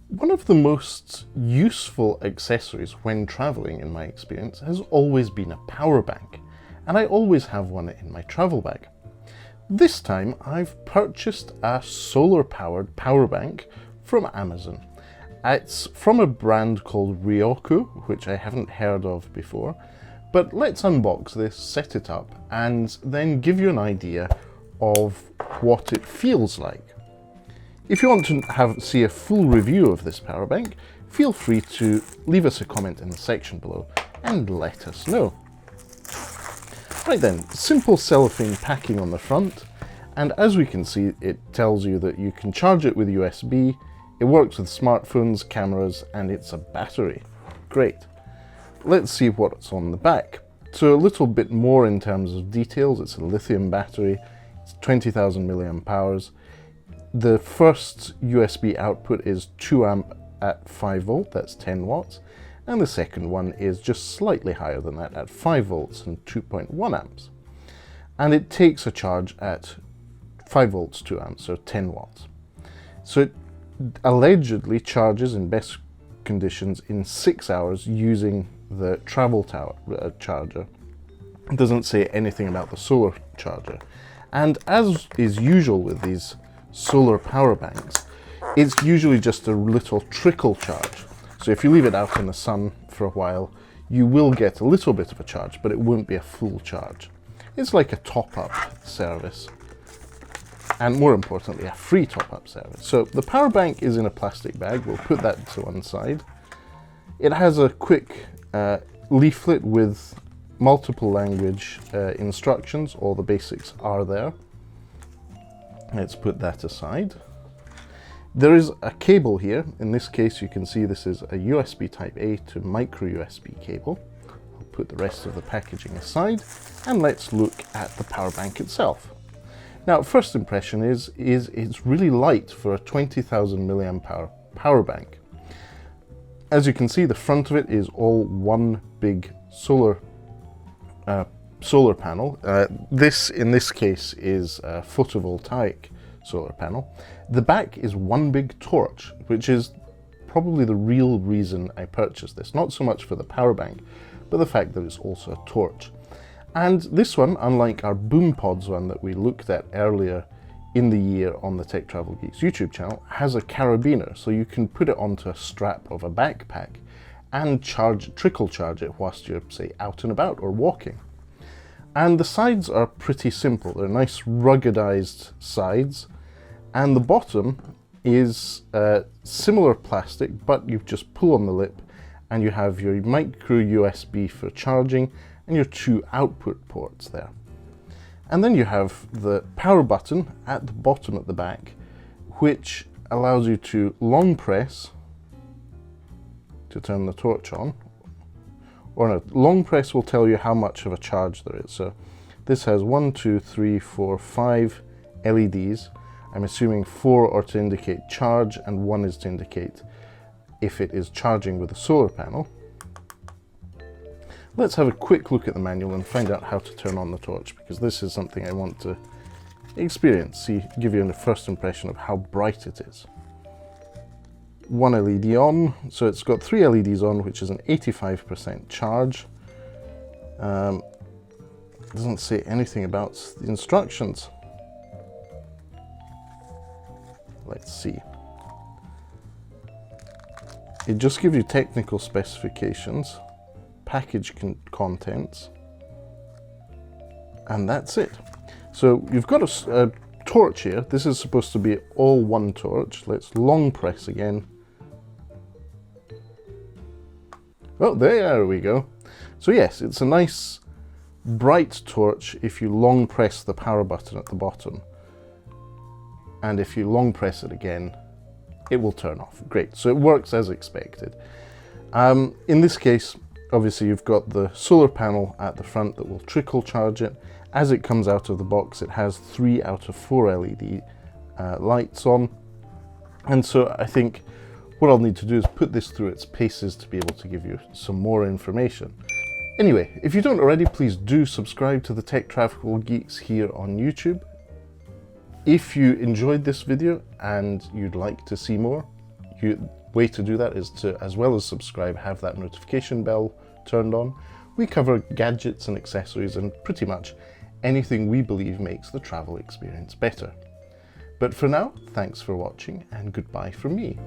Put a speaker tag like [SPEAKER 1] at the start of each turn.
[SPEAKER 1] One of the most useful accessories when traveling, in my experience, has always been a power bank, and I always have one in my travel bag. This time I've purchased a solar-powered power bank from Amazon. It's from a brand called RYOKO, which I haven't heard of before, but let's unbox this, set it up, and then give you an idea of what it feels like. If you want to see a full review of this power bank, feel free to leave us a comment in the section below and let us know. Right then, simple cellophane packing on the front, and as we can see, it tells you that you can charge it with USB, it works with smartphones, cameras, and it's a battery. Great. Let's see what's on the back. So a little bit more in terms of details. It's a lithium battery, it's 20,000 mAh. The first USB output is 2 amp at 5 volt, that's 10 watts, and the second one is just slightly higher than that at 5 volts and 2.1 amps. And it takes a charge at 5 volts, 2 amps, so 10 watts. So it allegedly charges in best conditions in 6 hours using the travel tower charger. It doesn't say anything about the solar charger. And as is usual with these solar power banks, it's usually just a little trickle charge. So if you leave it out in the sun for a while, you will get a little bit of a charge, but it won't be a full charge. It's like a top-up service, and more importantly, a free top-up service. So the power bank is in a plastic bag. We'll put that to one side. It has a quick leaflet with multiple language instructions. All the basics are there. Let's put that aside. There is a cable here. In this case, you can see this is a USB Type A to micro USB cable. I'll put the rest of the packaging aside, and let's look at the power bank itself. Now, first impression is it's really light for a 20,000 mAh power bank. As you can see, the front of it is all one big solar panel. This, in this case, is a photovoltaic solar panel. The back is one big torch, which is probably the real reason I purchased this. Not so much for the power bank, but the fact that it's also a torch. And this one, unlike our Boom Pods one that we looked at earlier in the year on the Tech Travel Geeks YouTube channel, has a carabiner, so you can put it onto a strap of a backpack and trickle charge it whilst you're, say, out and about or walking. And the sides are pretty simple. They're nice ruggedized sides, and the bottom is similar plastic, but you just pull on the lip and you have your micro USB for charging and your 2 output ports there. And then you have the power button at the bottom at the back, which allows you to long press to turn the torch on. Or no, long press will tell you how much of a charge there is. So this has 1, 2, 3, 4, 5 LEDs. I'm assuming 4 are to indicate charge and 1 is to indicate if it is charging with a solar panel. Let's have a quick look at the manual and find out how to turn on the torch, because this is something I want to experience, give you a first impression of how bright it is. 1 LED on, so it's got 3 LEDs on, which is an 85% charge. Doesn't say anything about the instructions. Let's see. It just gives you technical specifications, package contents, and that's it. So you've got a torch here. This is supposed to be all one torch. Let's long press again. Oh, there we go. So yes, it's a nice bright torch if you long press the power button at the bottom. And if you long press it again, it will turn off. Great, so it works as expected. In this case, obviously you've got the solar panel at the front that will trickle charge it. As it comes out of the box, it has 3 out of 4 LED lights on. And so I think what I'll need to do is put this through its paces to be able to give you some more information. Anyway, if you don't already, please do subscribe to the Tech Travel Geeks here on YouTube. If you enjoyed this video and you'd like to see more, way to do that is to, as well as subscribe, have that notification bell turned on. We cover gadgets and accessories and pretty much anything we believe makes the travel experience better. But for now, thanks for watching and goodbye from me.